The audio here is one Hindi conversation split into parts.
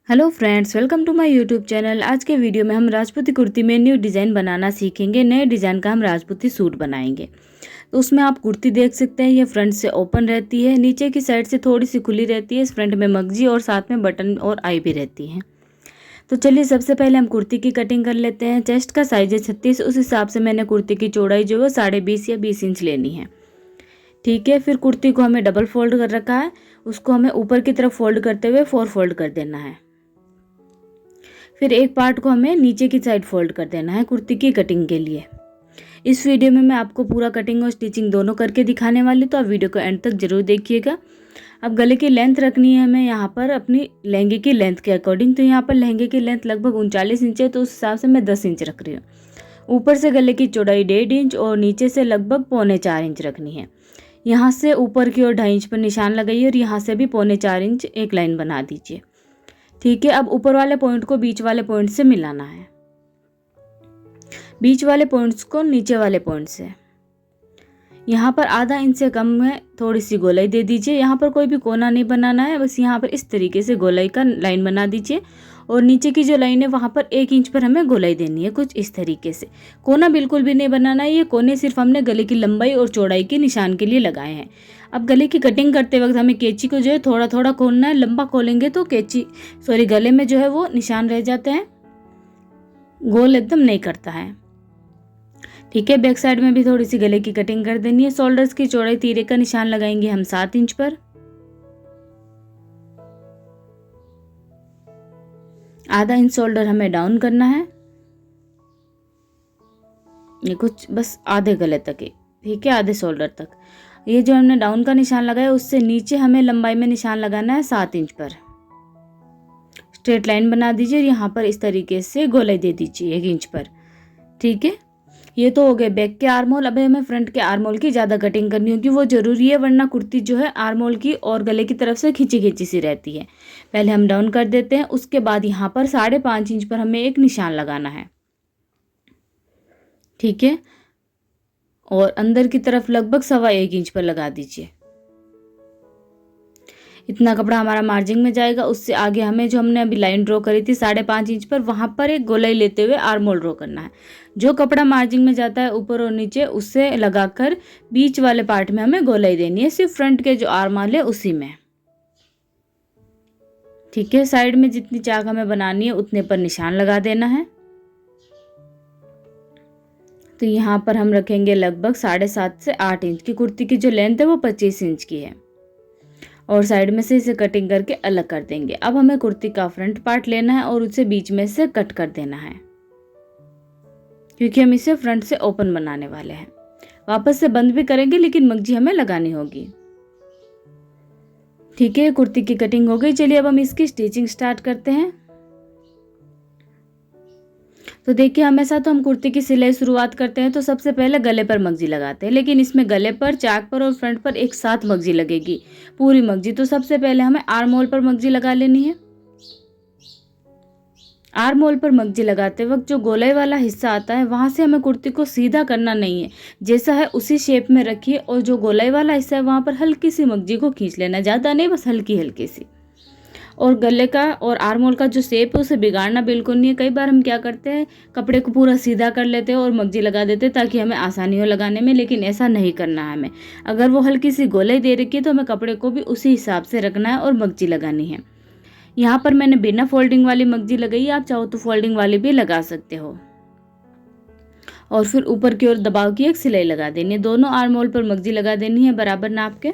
Hello friends, welcome to my YouTube channel. आज के वीडियो में हम राजपूती कुर्ती में न्यू डिज़ाइन बनाना सीखेंगे। नए डिज़ाइन का हम राजपूती सूट बनाएंगे। तो उसमें आप कुर्ती देख सकते हैं, ये फ्रंट से ओपन रहती है, नीचे की साइड से थोड़ी सी खुली रहती है। इस फ्रंट में मगजी और साथ में बटन और आई भी रहती है। तो चलिए सबसे पहले हम कुर्ती की कटिंग कर लेते हैं। चेस्ट का साइज है 36, उस हिसाब से मैंने कुर्ती की चौड़ाई जो है 20.5 या 20 इंच लेनी है। ठीक है, फिर कुर्ती को हमें डबल फोल्ड कर रखा है, उसको हमें ऊपर की तरफ फोल्ड करते हुए 4 फोल्ड कर देना है। फिर एक पार्ट को हमें नीचे की साइड फोल्ड कर देना है कुर्ती की कटिंग के लिए। इस वीडियो में मैं आपको पूरा कटिंग और स्टिचिंग दोनों करके दिखाने वाली, तो आप वीडियो को एंड तक जरूर देखिएगा। अब गले की लेंथ रखनी है हमें यहाँ पर अपनी लहंगे की लेंथ के अकॉर्डिंग। तो यहाँ पर लहंगे की लेंथ लगभग 39 इंच है, तो उस हिसाब से मैं 10 इंच रख रही हूँ। ऊपर से गले की चौड़ाई 1.5 इंच और नीचे से लगभग 3.25 इंच रखनी है। यहाँ से ऊपर की ओर 2.5 इंच पर निशान लगाइए और यहाँ से भी 3.25 इंच एक लाइन बना दीजिए। ठीक है, अब ऊपर वाले पॉइंट को बीच वाले पॉइंट से मिलाना है, बीच वाले पॉइंट्स को नीचे वाले पॉइंट से। यहाँ पर आधा इंच से कम में थोड़ी सी गोलाई दे दीजिए। यहाँ पर कोई भी कोना नहीं बनाना है, बस यहाँ पर इस तरीके से गोलाई का लाइन बना दीजिए और नीचे की जो लाइन है वहाँ पर 1 इंच पर हमें गोलाई देनी है, कुछ इस तरीके से। कोना बिल्कुल भी नहीं बनाना है, ये कोने सिर्फ हमने गले की लंबाई और चौड़ाई के निशान के लिए लगाए हैं। अब गले की कटिंग करते वक्त हमें कैंची को जो है थोड़ा थोड़ा खोलना है। लंबा खोलेंगे तो गले में जो है वो निशान रह जाते हैं, गोल एकदम नहीं करता है। ठीक है, बैक साइड में भी थोड़ी सी गले की कटिंग कर देनी है। शोल्डर्स की चौड़ाई तीरे का निशान लगाएंगे हम 7 इंच पर। आधा इंच शोल्डर हमें डाउन करना है, ये कुछ बस आधे गले तक ही। ठीक है, आधे शोल्डर तक। ये जो हमने डाउन का निशान लगाया उससे नीचे हमें लंबाई में निशान लगाना है 7 इंच पर। स्ट्रेट लाइन बना दीजिए और यहाँ पर इस तरीके से गोलाई दे दीजिए 1 इंच पर। ठीक है, ये तो हो गए बैक के आर्मोल। अब हमें फ्रंट के आर्मोल की ज़्यादा कटिंग करनी होगी, वो ज़रूरी है, वरना कुर्ती जो है आर्मोल की और गले की तरफ से खिंची खिंची सी रहती है। पहले हम डाउन कर देते हैं, उसके बाद यहाँ पर 5.5 इंच पर हमें एक निशान लगाना है। ठीक है, और अंदर की तरफ लगभग 1.25 इंच पर लगा दीजिए। इतना कपड़ा हमारा मार्जिंग में जाएगा। उससे आगे हमें जो हमने अभी लाइन ड्रॉ करी थी 5.5 इंच पर, वहाँ पर एक गोलाई लेते हुए आर्मोल ड्रॉ करना है। जो कपड़ा मार्जिंग में जाता है ऊपर और नीचे, उससे लगाकर बीच वाले पार्ट में हमें गोलाई देनी है, सिर्फ फ्रंट के जो आर्मोल है उसी में। ठीक है, साइड में जितनी चाक हमें बनानी है उतने पर निशान लगा देना है। तो यहाँ पर हम रखेंगे लगभग 7.5 से 8 इंच की। कुर्ती की जो लेंथ है वो 25 इंच की है और साइड में से इसे कटिंग करके अलग कर देंगे। अब हमें कुर्ती का फ्रंट पार्ट लेना है और उसे बीच में से कट कर देना है, क्योंकि हम इसे फ्रंट से ओपन बनाने वाले हैं। वापस से बंद भी करेंगे, लेकिन मगजी हमें लगानी होगी। ठीक है, कुर्ती की कटिंग हो गई। चलिए अब हम इसकी स्टिचिंग स्टार्ट करते हैं। तो देखिए, हमेशा तो हम कुर्ती की सिलाई शुरुआत करते हैं तो सबसे पहले गले पर मगजी लगाते हैं, लेकिन इसमें गले पर, चाक पर और फ्रंट पर एक साथ मगजी लगेगी, पूरी मगजी। तो सबसे पहले हमें आर्म होल पर मगजी लगा लेनी है। आर्म होल पर मगजी लगाते वक्त जो गोलाई वाला हिस्सा आता है वहां से हमें कुर्ती को सीधा करना नहीं है, जैसा है उसी शेप में रखिए और जो गोलाई वाला हिस्सा है वहां पर हल्की सी मगजी को खींच लेना, ज़्यादा नहीं, बस हल्की हल्की सी। और गले का और आर्म होल का जो शेप है उसे बिगाड़ना बिल्कुल नहीं है। कई बार हम क्या करते हैं, कपड़े को पूरा सीधा कर लेते हैं और मगजी लगा देते हैं ताकि हमें आसानी हो लगाने में, लेकिन ऐसा नहीं करना है हमें। अगर वो हल्की सी गोलाई दे रखी है तो हमें कपड़े को भी उसी हिसाब से रखना है और मगजी लगानी है। यहाँ पर मैंने बिना फोल्डिंग वाली मगजी लगाई, आप चाहो तो फोल्डिंग वाली भी लगा सकते हो। और फिर ऊपर की ओर दबाव की एक सिलाई लगा देनी है। दोनों आर्म होल पर मगजी लगा देनी है बराबर नाप के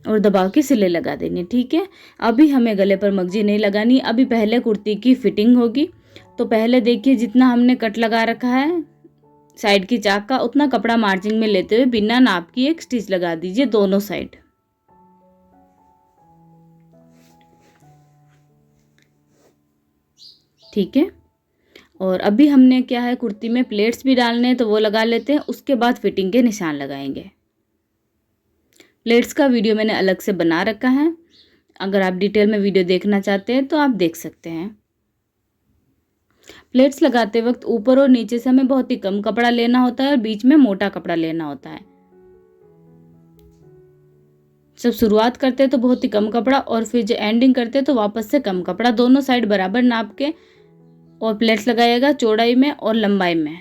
और दबाव की सिलाई लगा देनी है। ठीक है, अभी हमें गले पर मगजी नहीं लगानी, अभी पहले कुर्ती की फिटिंग होगी। तो पहले देखिए, जितना हमने कट लगा रखा है साइड की चाक का, उतना कपड़ा मार्जिंग में लेते हुए बिना नाप की एक स्टिच लगा दीजिए दोनों साइड। ठीक है, और अभी हमने क्या है, कुर्ती में प्लेट्स भी डालने हैं तो वो लगा लेते हैं, उसके बाद फिटिंग के निशान लगाएंगे। प्लेट्स का वीडियो मैंने अलग से बना रखा है, अगर आप डिटेल में वीडियो देखना चाहते हैं तो आप देख सकते हैं। प्लेट्स लगाते वक्त ऊपर और नीचे से हमें बहुत ही कम कपड़ा लेना होता है और बीच में मोटा कपड़ा लेना होता है। जब शुरुआत करते हैं तो बहुत ही कम कपड़ा और फिर जो एंडिंग करते हैं तो वापस से कम कपड़ा, दोनों साइड बराबर नाप के और प्लेट्स लगाइएगा चौड़ाई में और लंबाई में।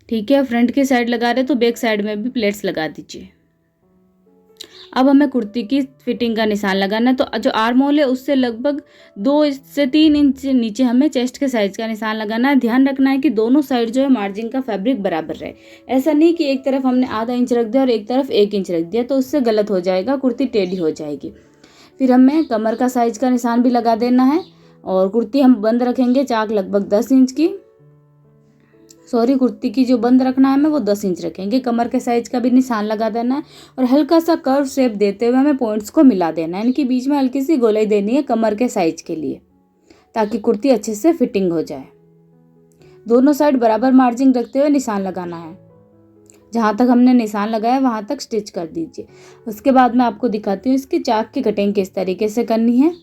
ठीक है, फ्रंट की साइड लगा रहे तो बैक साइड में भी प्लेट्स लगा दीजिए। अब हमें कुर्ती की फिटिंग का निशान लगाना है, तो जो आर्म होल है उससे लगभग 2 से 3 इंच नीचे हमें चेस्ट के साइज का निशान लगाना है। ध्यान रखना है कि दोनों साइड जो है मार्जिन का फैब्रिक बराबर रहे। ऐसा नहीं कि एक तरफ हमने आधा इंच रख दिया और एक तरफ 1 इंच रख दिया, तो उससे गलत हो जाएगा, कुर्ती टेढ़ी हो जाएगी। फिर हमें कमर का साइज का निशान भी लगा देना है और कुर्ती हम बंद रखेंगे चाक लगभग 10 इंच की। कुर्ती की जो बंद रखना है हमें वो 10 इंच रखेंगे। कमर के साइज का भी निशान लगा देना है और हल्का सा कर्व शेप देते हुए हमें पॉइंट्स को मिला देना है। इनके बीच में हल्की सी गोलाई देनी है कमर के साइज के लिए, ताकि कुर्ती अच्छे से फिटिंग हो जाए। दोनों साइड बराबर मार्जिन रखते हुए निशान लगाना है। जहाँ तक हमने निशान लगाया वहाँ तक स्टिच कर दीजिए। उसके बाद मैं आपको दिखाती हूँ इसकी चाक की कटिंग किस तरीके से करनी है।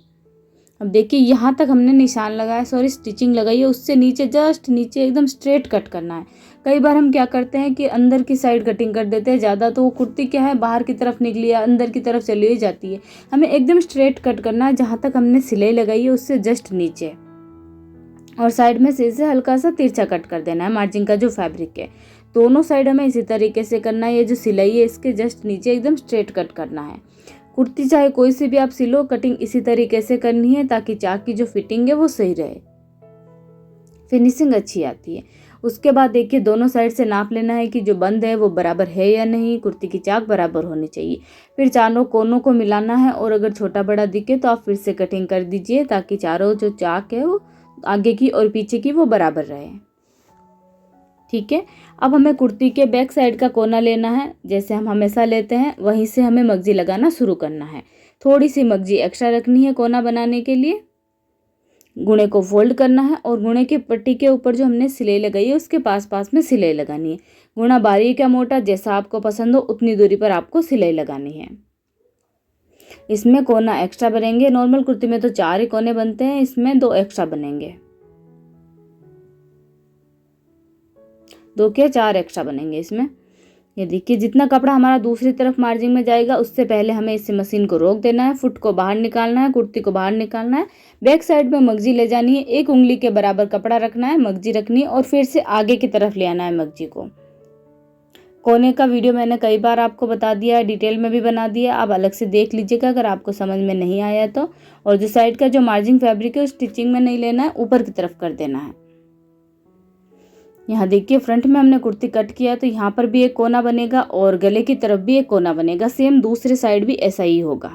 अब देखिए यहाँ तक हमने निशान लगाया, स्टिचिंग लगाई है, उससे नीचे जस्ट नीचे एकदम स्ट्रेट कट करना है। कई बार हम क्या करते हैं कि अंदर की साइड कटिंग कर देते हैं ज़्यादा, तो वो कुर्ती क्या है बाहर की तरफ निकली है, अंदर की तरफ चली हुई जाती है। हमें एकदम स्ट्रेट कट करना है, जहाँ तक हमने सिलाई लगाई है उससे जस्ट नीचे, और साइड में से हल्का सा तिरछा कट कर देना है मार्जिन का जो फैब्रिक है। दोनों साइड हमें इसी तरीके से करना है। ये जो सिलाई है इसके जस्ट नीचे एकदम स्ट्रेट कट करना है। कुर्ती चाहे कोई सी भी आप सिलो, कटिंग इसी तरीके से करनी है ताकि चाक की जो फिटिंग है वो सही रहे, फिनिशिंग अच्छी आती है। उसके बाद देखिए दोनों साइड से नाप लेना है कि जो बंद है वो बराबर है या नहीं। कुर्ती की चाक बराबर होनी चाहिए। फिर चारों कोनों को मिलाना है और अगर छोटा बड़ा दिखे तो आप फिर से कटिंग कर दीजिए, ताकि चारों जो चाक है वो आगे की और पीछे की वो बराबर रहे। ठीक है, अब हमें कुर्ती के बैक साइड का कोना लेना है, जैसे हम हमेशा लेते हैं वहीं से हमें मगजी लगाना शुरू करना है। थोड़ी सी मगजी एक्स्ट्रा रखनी है कोना बनाने के लिए। गुणे को फोल्ड करना है और गुणे की पट्टी के ऊपर जो हमने सिलाई लगाई है उसके पास पास में सिलाई लगानी है। गुणा बारीक या मोटा जैसा आपको पसंद हो उतनी दूरी पर आपको सिलाई लगानी है। इसमें कोना एक्स्ट्रा बनेंगे। नॉर्मल कुर्ती में तो 4 ही कोने बनते हैं, इसमें 2 एक्स्ट्रा बनेंगे, 2 के 4 एक्स्ट्रा बनेंगे इसमें। ये देखिए जितना कपड़ा हमारा दूसरी तरफ मार्जिन में जाएगा उससे पहले हमें इससे मशीन को रोक देना है, फुट को बाहर निकालना है, कुर्ती को बाहर निकालना है। बैक साइड में मगजी ले जानी है, 1 उंगली के बराबर कपड़ा रखना है, मगजी रखनी है और फिर से आगे की तरफ ले आना है मगजी को। कोने का वीडियो मैंने कई बार आपको बता दिया है, डिटेल में भी बना दिया, आप अलग से देख लीजिएगा अगर आपको समझ में नहीं आया तो। और जो साइड का जो मार्जिन फैब्रिक है स्टिचिंग में नहीं लेना है, ऊपर की तरफ कर देना है। यहाँ देखिए फ्रंट में हमने कुर्ती कट किया तो यहाँ पर भी एक कोना बनेगा और गले की तरफ भी एक कोना बनेगा। सेम दूसरी साइड भी ऐसा ही होगा।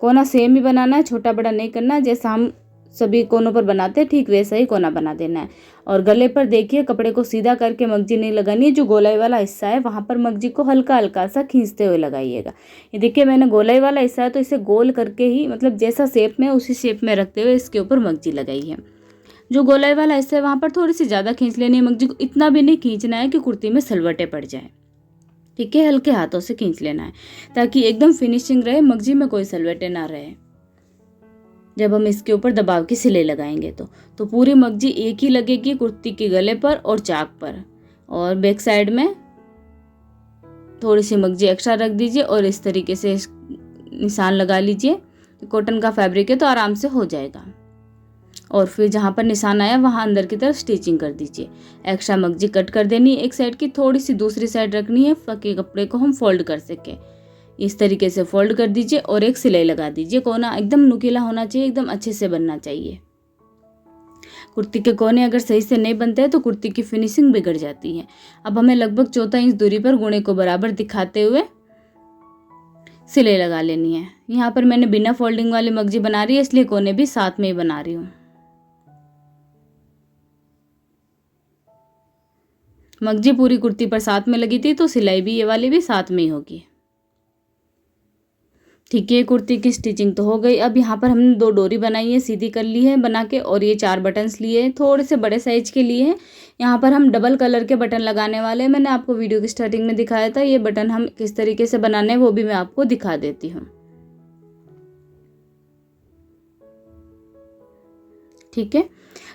कोना सेम ही बनाना है, छोटा बड़ा नहीं करना है। जैसा हम सभी कोनों पर बनाते हैं ठीक वैसा ही कोना बना देना है। और गले पर देखिए कपड़े को सीधा करके मगजी नहीं लगानी है, जो गोलाई वाला हिस्सा है वहाँ पर मगजी को हल्का हल्का सा खींचते हुए लगाइएगा। ये देखिए मैंने गोलाई वाला हिस्सा है तो इसे गोल करके ही, मतलब जैसा शेप में उसी शेप में रखते हुए इसके ऊपर मगजी लगाई है। जो गोलाई वाला हिस्सा है वहाँ पर थोड़ी सी ज़्यादा खींच लेनी है मगजी को। इतना भी नहीं खींचना है कि कुर्ती में सलवटें पड़ जाए। ठीक है, हल्के हाथों से खींच लेना है ताकि एकदम फिनिशिंग रहे, मगजी में कोई सलवटें ना रहे। जब हम इसके ऊपर दबाव की सिलाई लगाएंगे तो पूरी मगजी एक ही लगेगी कुर्ती के गले पर और चाक पर। और बैक साइड में थोड़ी सी मगजी एक्स्ट्रा रख दीजिए और इस तरीके से निशान लगा लीजिए। कॉटन का फैब्रिक है तो आराम से हो जाएगा। और फिर जहाँ पर निशान आया वहाँ अंदर की तरफ स्टिचिंग कर दीजिए। एक्स्ट्रा मगजी कट कर देनी है एक साइड की, थोड़ी सी दूसरी साइड रखनी है ताकि कपड़े को हम फोल्ड कर सकें। इस तरीके से फोल्ड कर दीजिए और एक सिलाई लगा दीजिए। कोना एकदम नुकीला होना चाहिए, एकदम अच्छे से बनना चाहिए। कुर्ती के कोने अगर सही से नहीं बनते हैं तो कुर्ती की फिनिशिंग बिगड़ जाती है। अब हमें लगभग 1/4 इंच दूरी पर गुणे को बराबर दिखाते हुए सिलाई लगा लेनी है। यहाँ पर मैंने बिना फोल्डिंग वाली मगजी बना रही है, इसलिए कोने भी साथ में ही बना रही हूँ। मगजी पूरी कुर्ती पर साथ में लगी थी तो सिलाई भी ये वाली भी साथ में ही होगी। ठीक है, कुर्ती की स्टिचिंग तो हो गई। अब यहाँ पर हमने 2 डोरी बनाई है, सीधी कर ली है बना के, और ये 4 बटन्स लिए हैं, थोड़े से बड़े साइज के लिए हैं। यहाँ पर हम डबल कलर के बटन लगाने वाले हैं। मैंने आपको वीडियो की स्टार्टिंग में दिखाया था। ये बटन हम किस तरीके से बनाने हैं वो भी मैं आपको दिखा देती हूँ। ठीक है,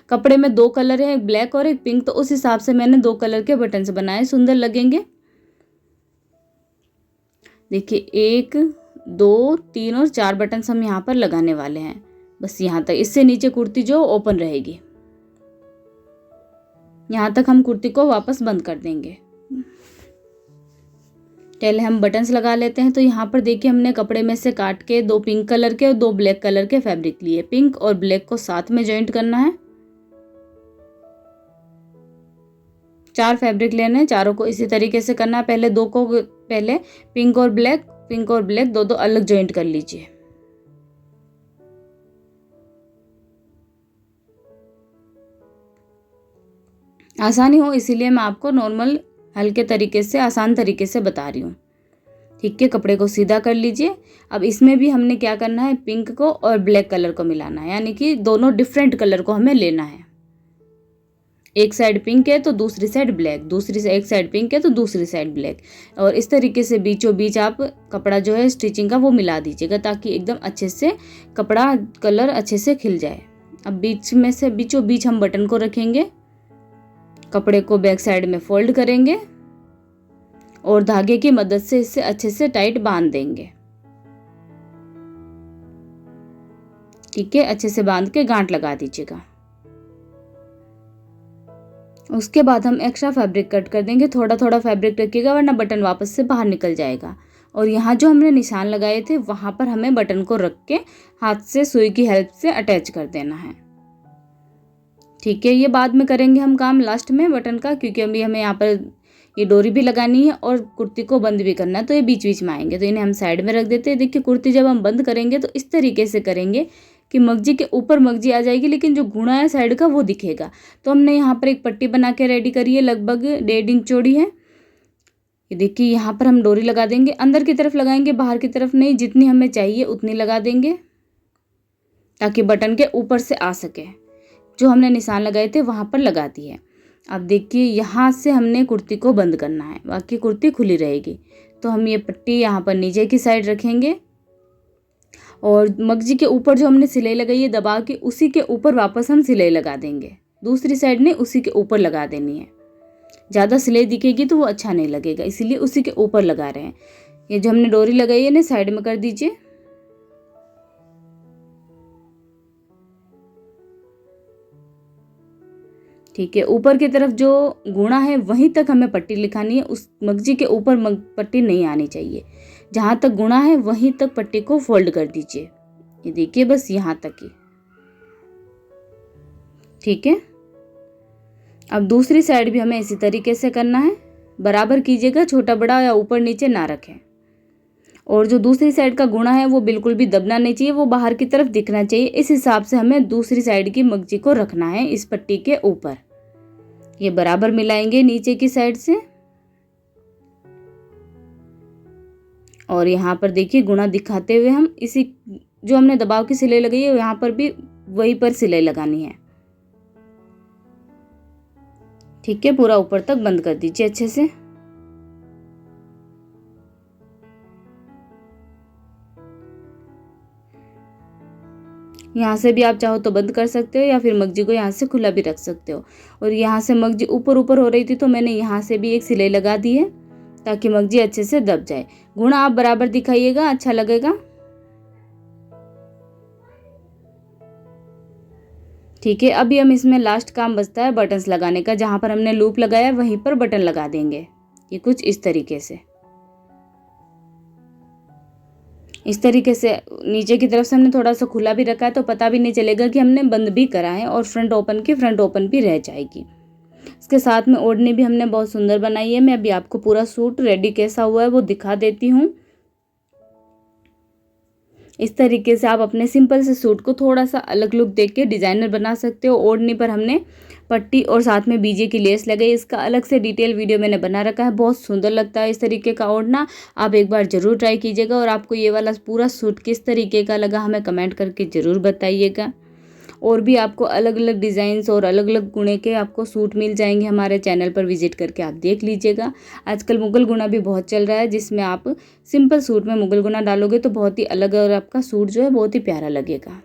कपड़े में 2 कलर है, एक ब्लैक और एक पिंक, तो उस हिसाब से मैंने 2 कलर के बटन्स बनाए, सुंदर लगेंगे। देखिए 1 2 3 और 4 बटन्स हम यहाँ पर लगाने वाले हैं, बस यहाँ तक। इससे नीचे कुर्ती जो ओपन रहेगी, यहाँ तक हम कुर्ती को वापस बंद कर देंगे। पहले हम बटन्स लगा लेते हैं। तो यहाँ पर देखिए हमने कपड़े में से काट के 2 पिंक कलर के और 2 ब्लैक कलर के फैब्रिक लिए। पिंक और ब्लैक को साथ में जॉइंट करना है। 4 फैब्रिक लेने हैं, चारों को इसी तरीके से करना है। पहले पिंक और ब्लैक दो अलग जॉइंट कर लीजिए। आसानी हो इसीलिए मैं आपको नॉर्मल हल्के तरीके से, आसान तरीके से बता रही हूँ। ठीक है, कपड़े को सीधा कर लीजिए। अब इसमें भी हमने क्या करना है, पिंक को और ब्लैक कलर को मिलाना है, यानी कि दोनों डिफरेंट कलर को हमें लेना है। एक साइड पिंक है तो दूसरी साइड ब्लैक, एक साइड पिंक है तो दूसरी साइड ब्लैक, और इस तरीके से बीचों बीच आप कपड़ा जो है स्टिचिंग का वो मिला दीजिएगा, ताकि एकदम अच्छे से कपड़ा कलर अच्छे से खिल जाए। अब बीच में से बीचों बीच हम बटन को रखेंगे, कपड़े को बैक साइड में फोल्ड करेंगे और धागे की मदद से इसे अच्छे से टाइट बांध देंगे। ठीक है, अच्छे से बांध के गांठ लगा दीजिएगा। उसके बाद हम एक्स्ट्रा फैब्रिक कट कर देंगे। थोड़ा थोड़ा फैब्रिक रखिएगा वरना बटन वापस से बाहर निकल जाएगा। और यहाँ जो हमने निशान लगाए थे वहां पर हमें बटन को रख के हाथ से सुई की हेल्प से अटैच कर देना है। ठीक है, ये बाद में करेंगे हम काम लास्ट में बटन का, क्योंकि अभी हमें यहाँ पर ये डोरी भी लगानी है और कुर्ती को बंद भी करना है, तो ये बीच बीच में आएंगे, तो इन्हें हम साइड में रख देते हैं। देखिए कुर्ती जब हम बंद करेंगे तो इस तरीके से करेंगे कि मगजी के ऊपर मगजी आ जाएगी, लेकिन जो गुणा है साइड का वो दिखेगा। तो हमने यहाँ पर एक पट्टी बना के रेडी करी है, लगभग 1.5 इंच चौड़ी है। ये देखिए यहाँ पर हम डोरी लगा देंगे, अंदर की तरफ लगाएंगे, बाहर की तरफ नहीं, जितनी हमें चाहिए उतनी लगा देंगे ताकि बटन के ऊपर से आ सके। जो हमने निशान लगाए थे वहां पर लगा दिए। अब देखिए यहाँ से हमने कुर्ती को बंद करना है, बाकी कुर्ती खुली रहेगी। तो हम ये पट्टी यहाँ पर नीचे की साइड रखेंगे और मगजी के ऊपर जो हमने सिलाई लगाई है दबा के उसी के ऊपर वापस हम सिलाई लगा देंगे। दूसरी साइड ने उसी के ऊपर लगा देनी है। ज़्यादा सिलाई दिखेगी तो वो अच्छा नहीं लगेगा, इसीलिए उसी के ऊपर लगा रहे हैं। ये जो हमने डोरी लगाई है ना साइड में कर दीजिए। ठीक है, ऊपर की तरफ जो गुणा है वहीं तक हमें पट्टी लिखानी है, उस मगजी के ऊपर पट्टी नहीं आनी चाहिए। जहाँ तक गुणा है वहीं तक पट्टी को फोल्ड कर दीजिए। ये देखिए बस यहाँ तक ही। ठीक है, अब दूसरी साइड भी हमें इसी तरीके से करना है। बराबर कीजिएगा, छोटा बड़ा या ऊपर नीचे ना रखें। और जो दूसरी साइड का गुणा है वो बिल्कुल भी दबना नहीं चाहिए, वो बाहर की तरफ दिखना चाहिए। इस हिसाब से हमें दूसरी साइड की मगजी को रखना है इस पट्टी के ऊपर। ये बराबर मिलाएंगे नीचे की साइड से। और यहाँ पर देखिए गुणा दिखाते हुए हम इसी जो हमने दबाव की सिलाई लगाई है यहाँ पर भी वहीं पर सिलाई लगानी है। ठीक है, पूरा ऊपर तक बंद कर दीजिए अच्छे से। यहाँ से भी आप चाहो तो बंद कर सकते हो या फिर मगजी को यहाँ से खुला भी रख सकते हो। और यहाँ से मगजी ऊपर ऊपर हो रही थी तो मैंने यहाँ से भी एक सिलाई लगा दी है ताकि मगजी अच्छे से दब जाए। गुणा आप बराबर दिखाइएगा, अच्छा लगेगा। ठीक है, अभी हम इसमें लास्ट काम बचता है बटन्स लगाने का। जहाँ पर हमने लूप लगाया वहीं पर बटन लगा देंगे। ये कुछ इस तरीके से नीचे की तरफ से हमने थोड़ा सा खुला भी रखा है तो पता भी नहीं चलेगा कि हमने बंद भी करा है, और फ्रंट ओपन भी रह जाएगी। इसके साथ में ओढ़नी भी हमने बहुत सुंदर बनाई है। मैं अभी आपको पूरा सूट रेडी कैसा हुआ है वो दिखा देती हूँ। इस तरीके से आप अपने सिंपल से सूट को थोड़ा सा अलग लुक देके के डिजाइनर बना सकते हो। ओढ़नी पर हमने पट्टी और साथ में बीजे की लेस लगाई, इसका अलग से डिटेल वीडियो मैंने बना रखा है। बहुत सुंदर लगता है इस तरीके का ओढ़ना, आप एक बार ज़रूर ट्राई कीजिएगा। और आपको ये वाला पूरा सूट किस तरीके का लगा हमें कमेंट करके ज़रूर बताइएगा। और भी आपको अलग अलग डिज़ाइंस और अलग अलग गुणे के आपको सूट मिल जाएंगे, हमारे चैनल पर विजिट करके आप देख लीजिएगा। आजकल मुगल गुना भी बहुत चल रहा है, जिसमें आप सिंपल सूट में मुगल गुना डालोगे तो बहुत ही अलग और आपका सूट जो है बहुत ही प्यारा लगेगा।